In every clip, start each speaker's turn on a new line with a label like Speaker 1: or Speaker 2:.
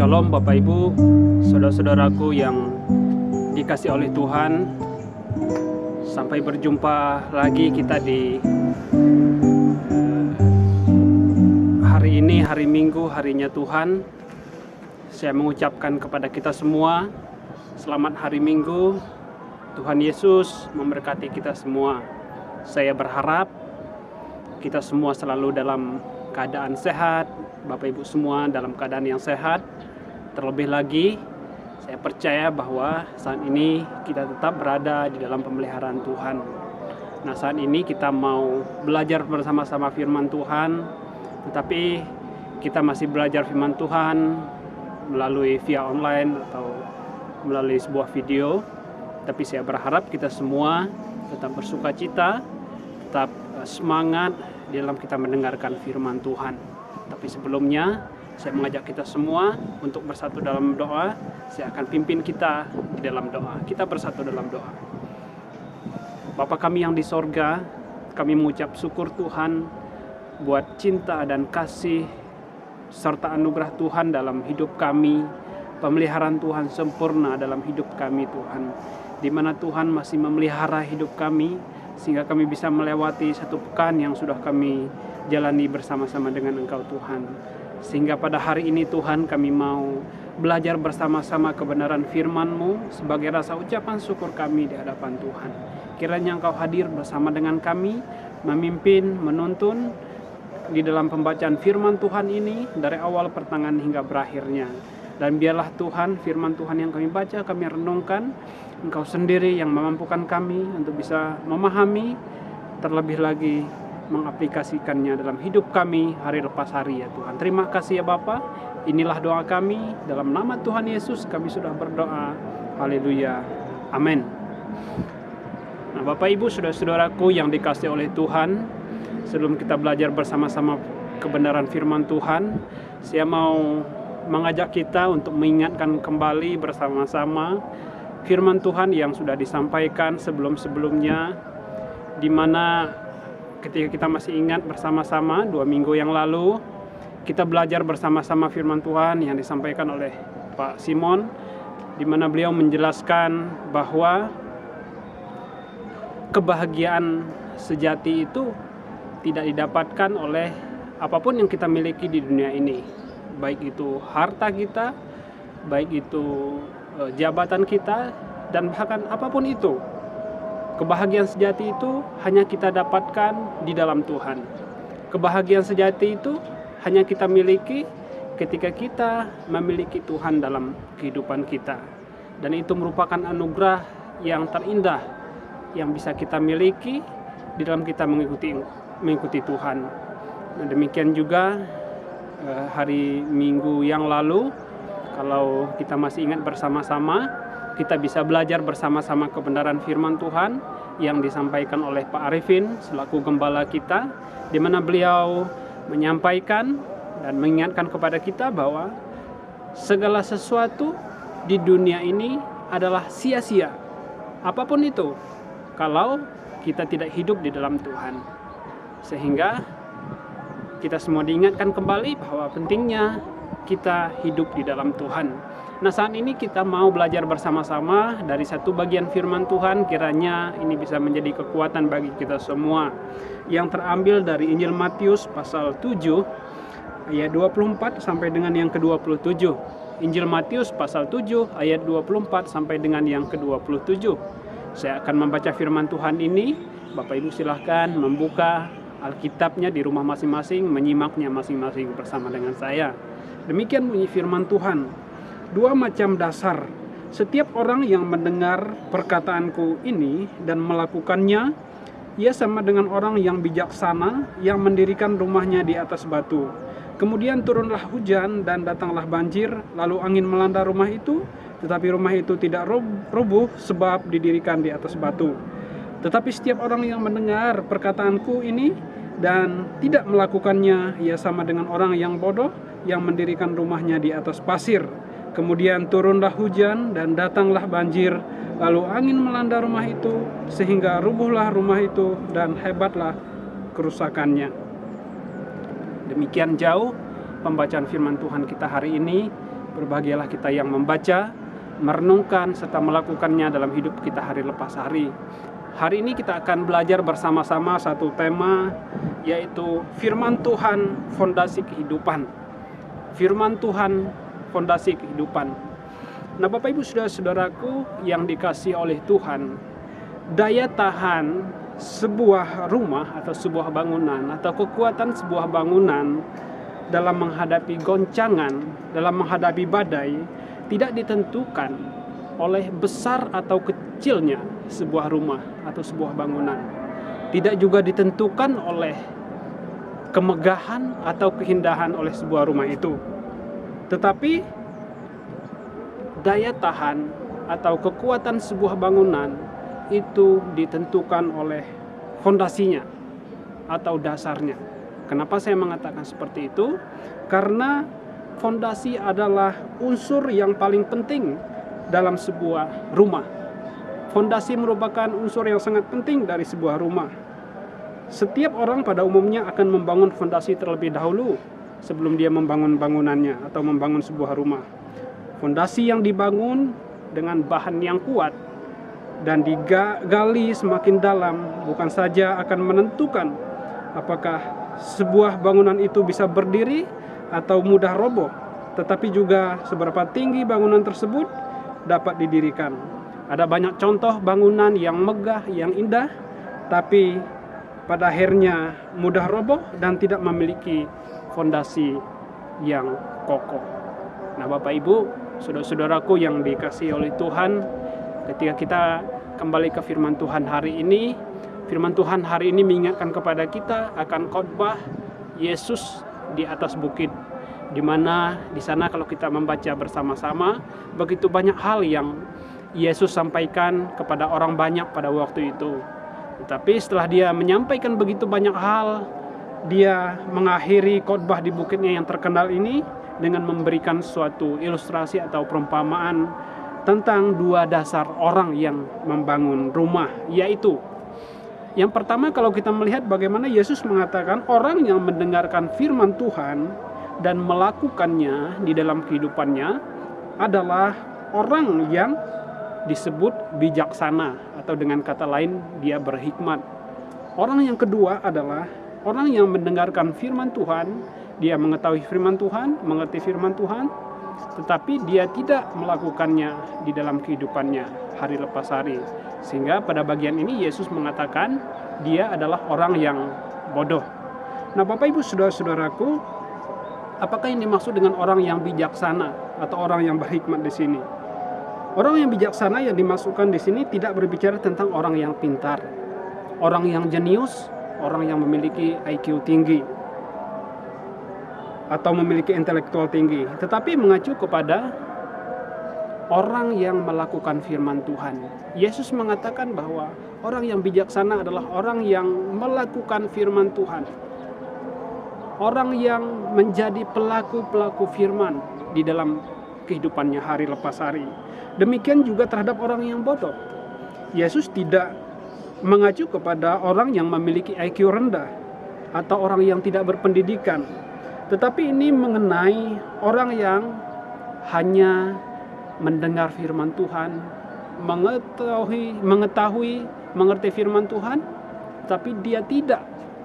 Speaker 1: Shalom Bapak Ibu, saudara-saudaraku yang dikasih oleh Tuhan. Sampai berjumpa lagi kita di hari ini, hari Minggu, harinya Tuhan. Saya mengucapkan kepada kita semua, selamat hari Minggu. Tuhan Yesus memberkati kita semua. Saya berharap kita semua selalu dalam keadaan sehat, Bapak Ibu semua dalam keadaan yang sehat. Terlebih lagi, saya percaya bahwa saat ini kita tetap berada di dalam pemeliharaan Tuhan. Nah, saat ini kita mau belajar bersama-sama firman Tuhan, tetapi kita masih belajar firman Tuhan melalui via online atau melalui sebuah video. Tapi saya berharap kita semua tetap bersukacita, tetap semangat di dalam kita mendengarkan firman Tuhan. Tapi sebelumnya, saya mengajak kita semua untuk bersatu dalam doa. Saya akan pimpin kita di dalam doa. Kita bersatu dalam doa. Bapa kami yang di sorga, kami mengucap syukur Tuhan buat cinta dan kasih serta anugerah Tuhan dalam hidup kami. Pemeliharaan Tuhan sempurna dalam hidup kami Tuhan, di mana Tuhan masih memelihara hidup kami sehingga kami bisa melewati satu pekan yang sudah kami jalani bersama-sama dengan Engkau Tuhan. Sehingga pada hari ini Tuhan, kami mau belajar bersama-sama kebenaran firman-Mu sebagai rasa ucapan syukur kami di hadapan Tuhan. Kiranya Engkau hadir bersama dengan kami, memimpin, menuntun di dalam pembacaan firman Tuhan ini dari awal pertengahan hingga berakhirnya. Dan biarlah Tuhan, firman Tuhan yang kami baca, kami renungkan, Engkau sendiri yang memampukan kami untuk bisa memahami, terlebih lagi mengaplikasikannya dalam hidup kami hari lepas hari ya Tuhan. Terima kasih ya Bapa. Inilah doa kami, dalam nama Tuhan Yesus kami sudah berdoa. Haleluya. Amin. Nah, Bapak Ibu, saudara-saudaraku yang dikasih oleh Tuhan, sebelum kita belajar bersama-sama kebenaran firman Tuhan, saya mau mengajak kita untuk mengingatkan kembali bersama-sama firman Tuhan yang sudah disampaikan sebelum-sebelumnya, di mana ketika kita masih ingat bersama-sama 2 minggu yang lalu, kita belajar bersama-sama firman Tuhan yang disampaikan oleh Pak Simon, di mana beliau menjelaskan bahwa kebahagiaan sejati itu tidak didapatkan oleh apapun yang kita miliki di dunia ini. Baik itu harta kita, baik itu jabatan kita, dan bahkan apapun itu. Kebahagiaan sejati itu hanya kita dapatkan di dalam Tuhan. Kebahagiaan sejati itu hanya kita miliki ketika kita memiliki Tuhan dalam kehidupan kita. Dan itu merupakan anugerah yang terindah yang bisa kita miliki di dalam kita mengikuti Tuhan. Nah, demikian juga hari Minggu yang lalu, kalau kita masih ingat bersama-sama, kita bisa belajar bersama-sama kebenaran firman Tuhan yang disampaikan oleh Pak Arifin selaku gembala kita, di mana beliau menyampaikan dan mengingatkan kepada kita bahwa segala sesuatu di dunia ini adalah sia-sia, apapun itu, kalau kita tidak hidup di dalam Tuhan. Sehingga kita semua diingatkan kembali bahwa pentingnya kita hidup di dalam Tuhan. Nah, saat ini kita mau belajar bersama-sama dari satu bagian firman Tuhan, kiranya ini bisa menjadi kekuatan bagi kita semua, yang terambil dari Injil Matius pasal 7 ayat 24 sampai dengan yang ke-27. Injil Matius pasal 7 ayat 24 sampai dengan yang ke-27. Saya akan membaca firman Tuhan ini. Bapak Ibu silahkan membuka Alkitabnya di rumah masing-masing, menyimaknya masing-masing bersama dengan saya. Demikian bunyi firman Tuhan. 2 macam dasar. Setiap orang yang mendengar perkataanku ini dan melakukannya, ia sama dengan orang yang bijaksana yang mendirikan rumahnya di atas batu. Kemudian turunlah hujan dan datanglah banjir, lalu angin melanda rumah itu, tetapi rumah itu tidak rubuh sebab didirikan di atas batu. Tetapi setiap orang yang mendengar perkataanku ini dan tidak melakukannya, ia sama dengan orang yang bodoh yang mendirikan rumahnya di atas pasir. Kemudian turunlah hujan dan datanglah banjir, lalu angin melanda rumah itu, sehingga rubuhlah rumah itu dan hebatlah kerusakannya. Demikian jauh pembacaan firman Tuhan kita hari ini. Berbahagialah kita yang membaca, merenungkan, serta melakukannya dalam hidup kita hari lepas hari. Hari ini kita akan belajar bersama-sama satu tema, yaitu Firman Tuhan, Fondasi Kehidupan. Firman Tuhan, Fondasi Kehidupan. Nah, Bapak Ibu Saudara-saudaraku yang dikasihi oleh Tuhan, daya tahan sebuah rumah atau sebuah bangunan atau kekuatan sebuah bangunan dalam menghadapi goncangan, dalam menghadapi badai, tidak ditentukan oleh besar atau kecilnya sebuah rumah atau sebuah bangunan. Tidak juga ditentukan oleh kemegahan atau keindahan oleh sebuah rumah itu. Tetapi daya tahan atau kekuatan sebuah bangunan itu ditentukan oleh fondasinya atau dasarnya. Kenapa saya mengatakan seperti itu? Karena fondasi adalah unsur yang paling penting dalam sebuah rumah. Fondasi merupakan unsur yang sangat penting dari sebuah rumah. Setiap orang pada umumnya akan membangun fondasi terlebih dahulu sebelum dia membangun bangunannya atau membangun sebuah rumah. Fondasi yang dibangun dengan bahan yang kuat dan digali semakin dalam bukan saja akan menentukan apakah sebuah bangunan itu bisa berdiri atau mudah roboh, tetapi juga seberapa tinggi bangunan tersebut dapat didirikan. Ada banyak contoh bangunan yang megah, yang indah, tapi pada akhirnya mudah roboh dan tidak memiliki fondasi yang kokoh. Nah, Bapak Ibu, saudara-saudaraku yang dikasihi oleh Tuhan, ketika kita kembali ke firman Tuhan hari ini, firman Tuhan hari ini mengingatkan kepada kita akan khotbah Yesus di atas bukit, di mana di sana kalau kita membaca bersama-sama, begitu banyak hal yang Yesus sampaikan kepada orang banyak pada waktu itu. Tetapi setelah dia menyampaikan begitu banyak hal, dia mengakhiri khotbah di bukitnya yang terkenal ini dengan memberikan suatu ilustrasi atau perumpamaan tentang dua dasar orang yang membangun rumah, yaitu yang pertama, kalau kita melihat bagaimana Yesus mengatakan orang yang mendengarkan firman Tuhan dan melakukannya di dalam kehidupannya adalah orang yang disebut bijaksana, atau dengan kata lain dia berhikmat. Orang yang kedua adalah orang yang mendengarkan firman Tuhan, dia mengetahui firman Tuhan, mengerti firman Tuhan, tetapi dia tidak melakukannya di dalam kehidupannya hari lepas hari. Sehingga pada bagian ini Yesus mengatakan dia adalah orang yang bodoh. Nah, Bapak Ibu saudara-saudaraku, apakah yang dimaksud dengan orang yang bijaksana atau orang yang berhikmat di sini? Orang yang bijaksana yang dimasukkan di sini tidak berbicara tentang orang yang pintar, orang yang jenius, orang yang memiliki IQ tinggi atau memiliki intelektual tinggi, tetapi mengacu kepada orang yang melakukan firman Tuhan. Yesus mengatakan bahwa orang yang bijaksana adalah orang yang melakukan firman Tuhan, orang yang menjadi pelaku-pelaku firman di dalam kehidupannya hari lepas hari. Demikian juga terhadap orang yang bodoh. Yesus tidak mengacu kepada orang yang memiliki IQ rendah atau orang yang tidak berpendidikan, tetapi ini mengenai orang yang hanya mendengar firman Tuhan, mengetahui, mengerti firman Tuhan, tapi dia tidak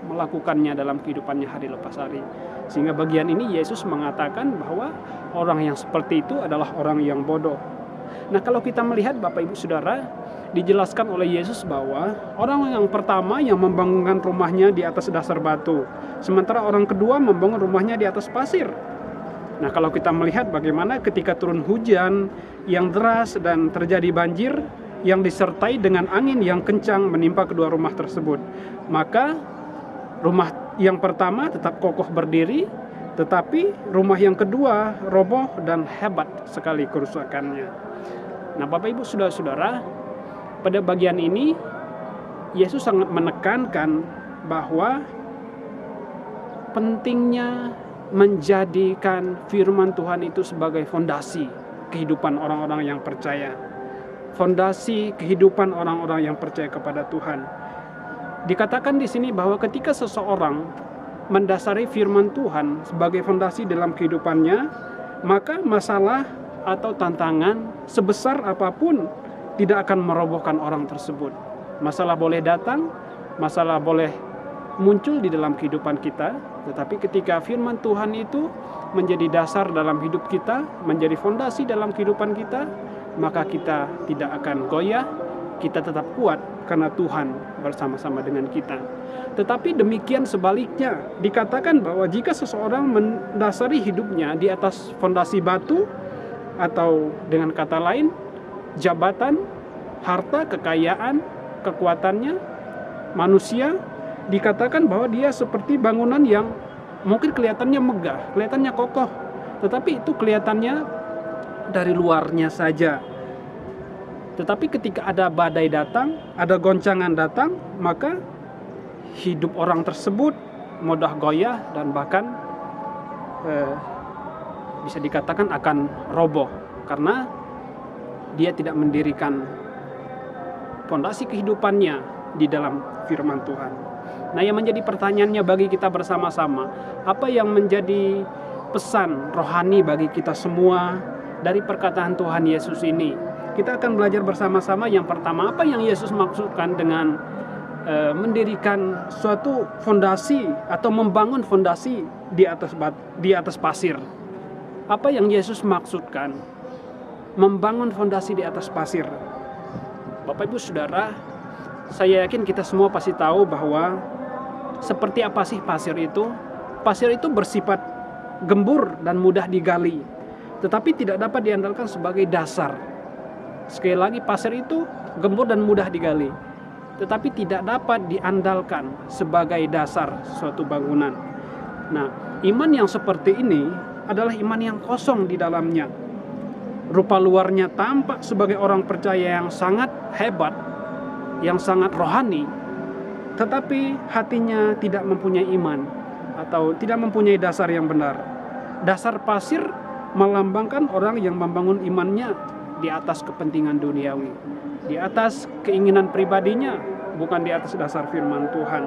Speaker 1: melakukannya dalam kehidupannya hari lepas hari. Sehingga bagian ini Yesus mengatakan bahwa orang yang seperti itu adalah orang yang bodoh. Nah, kalau kita melihat Bapak Ibu Saudara, dijelaskan oleh Yesus bahwa orang yang pertama yang membangunkan rumahnya di atas dasar batu, sementara orang kedua membangun rumahnya di atas pasir. Nah, kalau kita melihat bagaimana ketika turun hujan yang deras dan terjadi banjir yang disertai dengan angin yang kencang menimpa kedua rumah tersebut, maka rumah yang pertama tetap kokoh berdiri, tetapi rumah yang kedua roboh dan hebat sekali kerusakannya. Nah, Bapak Ibu saudara-saudara, pada bagian ini Yesus sangat menekankan bahwa pentingnya menjadikan firman Tuhan itu sebagai fondasi kehidupan orang-orang yang percaya. Fondasi kehidupan orang-orang yang percaya kepada Tuhan. Dikatakan di sini bahwa ketika seseorang mendasari firman Tuhan sebagai fondasi dalam kehidupannya, maka masalah atau tantangan sebesar apapun tidak akan merobohkan orang tersebut. Masalah boleh datang, masalah boleh muncul di dalam kehidupan kita, tetapi ketika firman Tuhan itu menjadi dasar dalam hidup kita, menjadi fondasi dalam kehidupan kita, maka kita tidak akan goyah, kita tetap kuat karena Tuhan bersama-sama dengan kita. Tetapi demikian sebaliknya, dikatakan bahwa jika seseorang mendasari hidupnya di atas fondasi batu, atau dengan kata lain, jabatan, harta, kekayaan, kekuatannya, manusia, dikatakan bahwa dia seperti bangunan yang mungkin kelihatannya megah, kelihatannya kokoh, tetapi itu kelihatannya dari luarnya saja. Tetapi ketika ada badai datang, ada goncangan datang, maka hidup orang tersebut mudah goyah dan bahkan bisa dikatakan akan roboh karena dia tidak mendirikan fondasi kehidupannya di dalam firman Tuhan. Nah, yang menjadi pertanyaannya bagi kita bersama-sama, apa yang menjadi pesan rohani bagi kita semua dari perkataan Tuhan Yesus ini? Kita akan belajar bersama-sama. Yang pertama, apa yang Yesus maksudkan dengan mendirikan suatu fondasi atau membangun fondasi di atas pasir. Apa yang Yesus maksudkan membangun fondasi di atas pasir? Bapak Ibu Saudara, saya yakin kita semua pasti tahu bahwa seperti apa sih pasir itu? Pasir itu bersifat gembur dan mudah digali, tetapi tidak dapat diandalkan sebagai dasar. Sekali lagi, pasir itu gembur dan mudah digali, tetapi tidak dapat diandalkan sebagai dasar suatu bangunan. Nah, iman yang seperti ini adalah iman yang kosong di dalamnya. Rupa luarnya tampak sebagai orang percaya yang sangat hebat, yang sangat rohani, tetapi hatinya tidak mempunyai iman atau tidak mempunyai dasar yang benar. Dasar pasir melambangkan orang yang membangun imannya di atas kepentingan duniawi, di atas keinginan pribadinya, bukan di atas dasar firman Tuhan.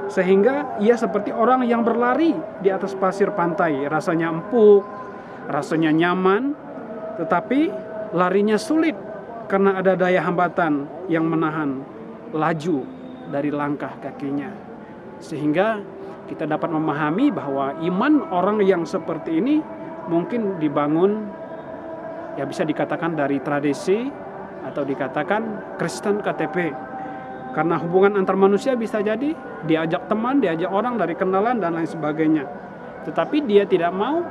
Speaker 1: Sehingga ia seperti orang yang berlari di atas pasir pantai, rasanya empuk, rasanya nyaman, tetapi larinya sulit karena ada daya hambatan yang menahan laju dari langkah kakinya. Sehingga kita dapat memahami bahwa iman orang yang seperti ini mungkin dibangun, ya bisa dikatakan dari tradisi atau dikatakan Kristen KTP. Karena hubungan antar manusia bisa jadi diajak teman, diajak orang dari kenalan dan lain sebagainya. Tetapi dia tidak mau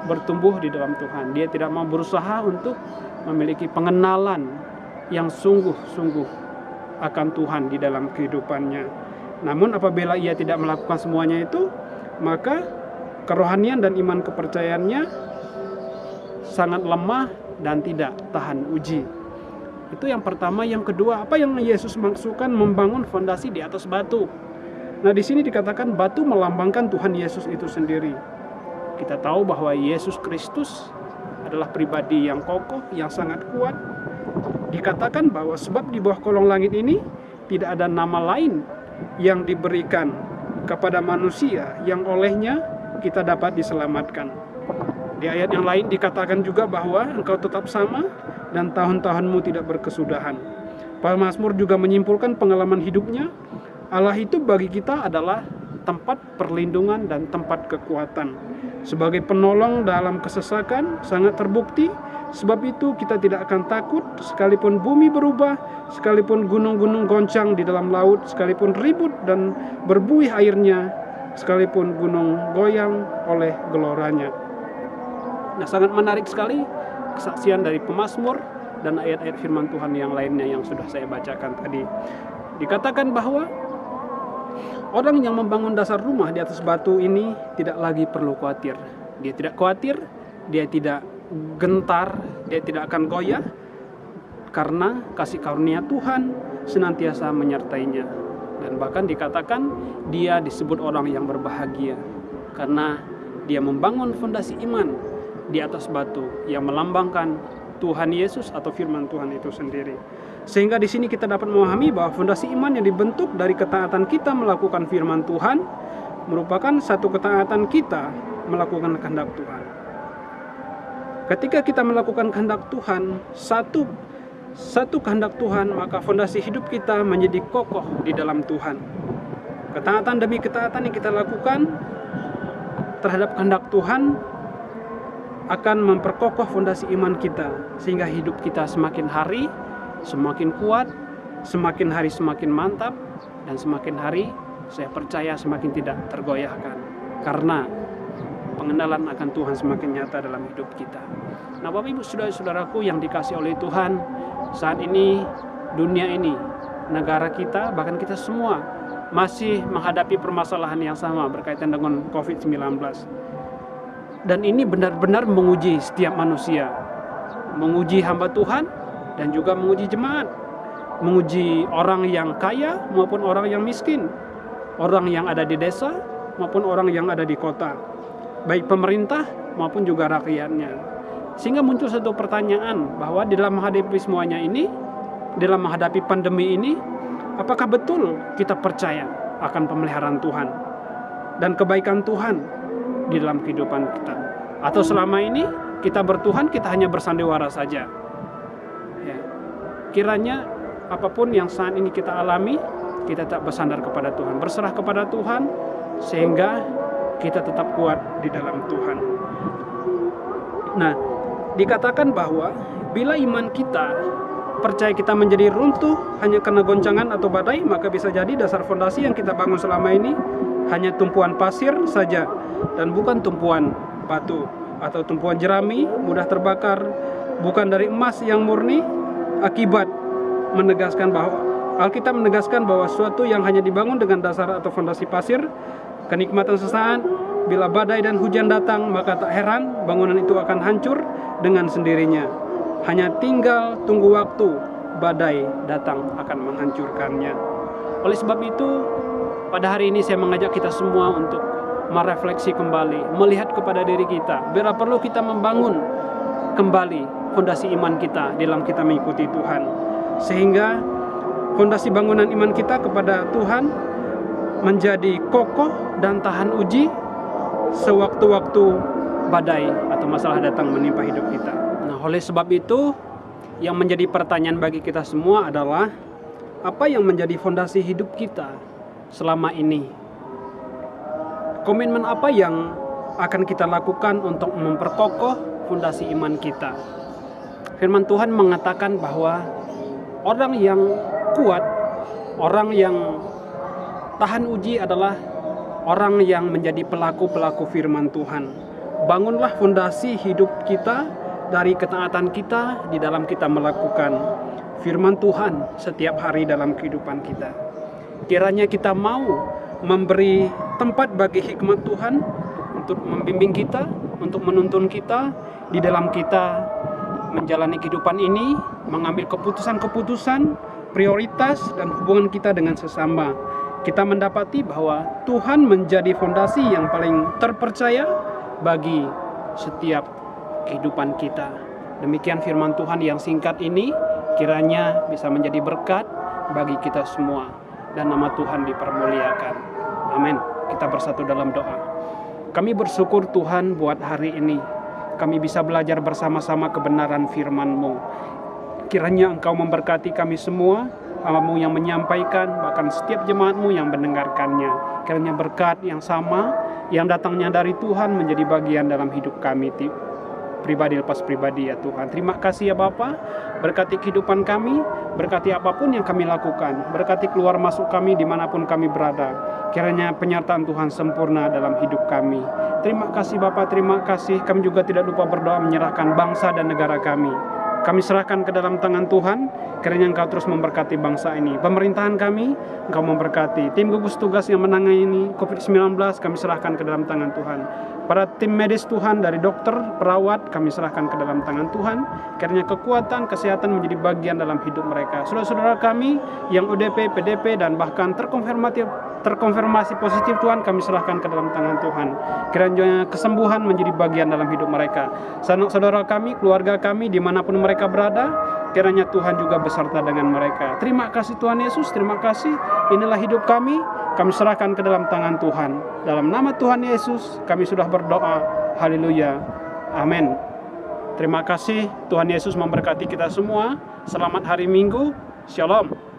Speaker 1: bertumbuh di dalam Tuhan. Dia tidak mau berusaha untuk memiliki pengenalan yang sungguh-sungguh akan Tuhan di dalam kehidupannya. Namun apabila ia tidak melakukan semuanya itu, maka kerohanian dan iman kepercayaannya sangat lemah dan tidak tahan uji. Itu yang pertama. Yang kedua, apa yang Yesus maksudkan membangun fondasi di atas batu? Nah, di sini dikatakan batu melambangkan Tuhan Yesus itu sendiri. Kita tahu bahwa Yesus Kristus adalah pribadi yang kokoh, yang sangat kuat. Dikatakan bahwa sebab di bawah kolong langit ini tidak ada nama lain yang diberikan kepada manusia yang olehnya kita dapat diselamatkan. Di ayat yang lain dikatakan juga bahwa engkau tetap sama dan tahun-tahunmu tidak berkesudahan. Pemazmur juga menyimpulkan pengalaman hidupnya. Allah itu bagi kita adalah tempat perlindungan dan tempat kekuatan. Sebagai penolong dalam kesesakan sangat terbukti. Sebab itu kita tidak akan takut sekalipun bumi berubah, sekalipun gunung-gunung goncang di dalam laut, sekalipun ribut dan berbuih airnya, sekalipun gunung goyang oleh geloranya. Nah, sangat menarik sekali kesaksian dari pemazmur dan ayat-ayat firman Tuhan yang lainnya yang sudah saya bacakan tadi. Dikatakan bahwa orang yang membangun dasar rumah di atas batu ini tidak lagi perlu khawatir. Dia tidak khawatir, dia tidak gentar, dia tidak akan goyah karena kasih karunia Tuhan senantiasa menyertainya. Dan bahkan dikatakan dia disebut orang yang berbahagia karena dia membangun fondasi iman di atas batu yang melambangkan Tuhan Yesus atau firman Tuhan itu sendiri. Sehingga di sini kita dapat memahami bahwa fondasi iman yang dibentuk dari ketaatan kita melakukan firman Tuhan merupakan satu ketaatan kita melakukan kehendak Tuhan. Ketika kita melakukan kehendak Tuhan, satu kehendak Tuhan, maka fondasi hidup kita menjadi kokoh di dalam Tuhan. Ketaatan demi ketaatan yang kita lakukan terhadap kehendak Tuhan akan memperkokoh fondasi iman kita, sehingga hidup kita semakin hari semakin kuat, semakin hari semakin mantap, dan semakin hari saya percaya semakin tidak tergoyahkan, karena pengenalan akan Tuhan semakin nyata dalam hidup kita. Nah, Bapak Ibu saudara-saudaraku yang dikasih oleh Tuhan, saat ini dunia ini, negara kita, bahkan kita semua masih menghadapi permasalahan yang sama berkaitan dengan COVID-19. Dan ini benar-benar menguji setiap manusia, menguji hamba Tuhan dan juga menguji jemaat, menguji orang yang kaya maupun orang yang miskin, orang yang ada di desa maupun orang yang ada di kota, baik pemerintah maupun juga rakyatnya. Sehingga muncul satu pertanyaan bahwa di dalam menghadapi semuanya ini, dalam menghadapi pandemi ini, apakah betul kita percaya akan pemeliharaan Tuhan dan kebaikan Tuhan di dalam kehidupan kita? Atau selama ini kita bertuhan, kita hanya bersandiwara saja? Ya. Kiranya apapun yang saat ini kita alami, kita tak bersandar kepada Tuhan, berserah kepada Tuhan, sehingga kita tetap kuat di dalam Tuhan. Nah, dikatakan bahwa bila iman kita, percaya kita menjadi runtuh hanya karena goncangan atau badai, maka bisa jadi dasar fondasi yang kita bangun selama ini hanya tumpuan pasir saja dan bukan tumpuan batu atau tumpuan jerami mudah terbakar, bukan dari emas yang murni. Akibat menegaskan bahwa Alkitab menegaskan bahwa suatu yang hanya dibangun dengan dasar atau fondasi pasir, kenikmatan sesaat, bila badai dan hujan datang, maka tak heran bangunan itu akan hancur dengan sendirinya. Hanya tinggal tunggu waktu, badai datang akan menghancurkannya. Oleh sebab itu, pada hari ini saya mengajak kita semua untuk merefleksi kembali, melihat kepada diri kita. Bila perlu kita membangun kembali fondasi iman kita dalam kita mengikuti Tuhan, sehingga fondasi bangunan iman kita kepada Tuhan menjadi kokoh dan tahan uji sewaktu-waktu badai atau masalah datang menimpa hidup kita. Nah, oleh sebab itu, yang menjadi pertanyaan bagi kita semua adalah, apa yang menjadi fondasi hidup kita selama ini? Komitmen apa yang akan kita lakukan untuk memperkokoh fondasi iman kita? Firman Tuhan mengatakan bahwa orang yang kuat, orang yang tahan uji adalah orang yang menjadi pelaku-pelaku firman Tuhan. Bangunlah fondasi hidup kita dari ketaatan kita di dalam kita melakukan firman Tuhan setiap hari dalam kehidupan kita. Kiranya kita mau memberi tempat bagi hikmat Tuhan untuk membimbing kita, untuk menuntun kita di dalam kita menjalani kehidupan ini, mengambil keputusan-keputusan, prioritas dan hubungan kita dengan sesama. Kita mendapati bahwa Tuhan menjadi fondasi yang paling terpercaya bagi setiap kehidupan kita. Demikian firman Tuhan yang singkat ini, kiranya bisa menjadi berkat bagi kita semua dan nama Tuhan dipermuliakan. Amin. Kita bersatu dalam doa. Kami bersyukur Tuhan buat hari ini. Kami bisa belajar bersama-sama kebenaran firman-Mu. Kiranya Engkau memberkati kami semua, hamba-Mu yang menyampaikan, bahkan setiap jemaat-Mu yang mendengarkannya. Kiranya berkat yang sama, yang datangnya dari Tuhan menjadi bagian dalam hidup kami pribadi lepas pribadi ya Tuhan. Terima kasih ya Bapa, berkati kehidupan kami, berkati apapun yang kami lakukan, berkati keluar masuk kami dimanapun kami berada. Kiranya penyertaan Tuhan sempurna dalam hidup kami. Terima kasih Bapa, terima kasih. Kami juga tidak lupa berdoa menyerahkan bangsa dan negara kami. Kami serahkan ke dalam tangan Tuhan, kiranya Engkau terus memberkati bangsa ini. Pemerintahan kami, Engkau memberkati. Tim gugus tugas yang menangani COVID-19, kami serahkan ke dalam tangan Tuhan. Para tim medis Tuhan, dari dokter, perawat, kami serahkan ke dalam tangan Tuhan. Kiranya kekuatan, kesehatan menjadi bagian dalam hidup mereka. Saudara-saudara kami yang ODP, PDP, dan bahkan terkonfirmasi positif Tuhan, kami serahkan ke dalam tangan Tuhan. Kiranya kesembuhan menjadi bagian dalam hidup mereka. Sanak saudara kami, keluarga kami, dimanapun mereka berada, kiranya Tuhan juga beserta dengan mereka. Terima kasih Tuhan Yesus, terima kasih. Inilah hidup kami serahkan ke dalam tangan Tuhan. Dalam nama Tuhan Yesus, kami sudah berdoa. Haleluya. Amin. Terima kasih, Tuhan Yesus memberkati kita semua. Selamat hari Minggu. Shalom.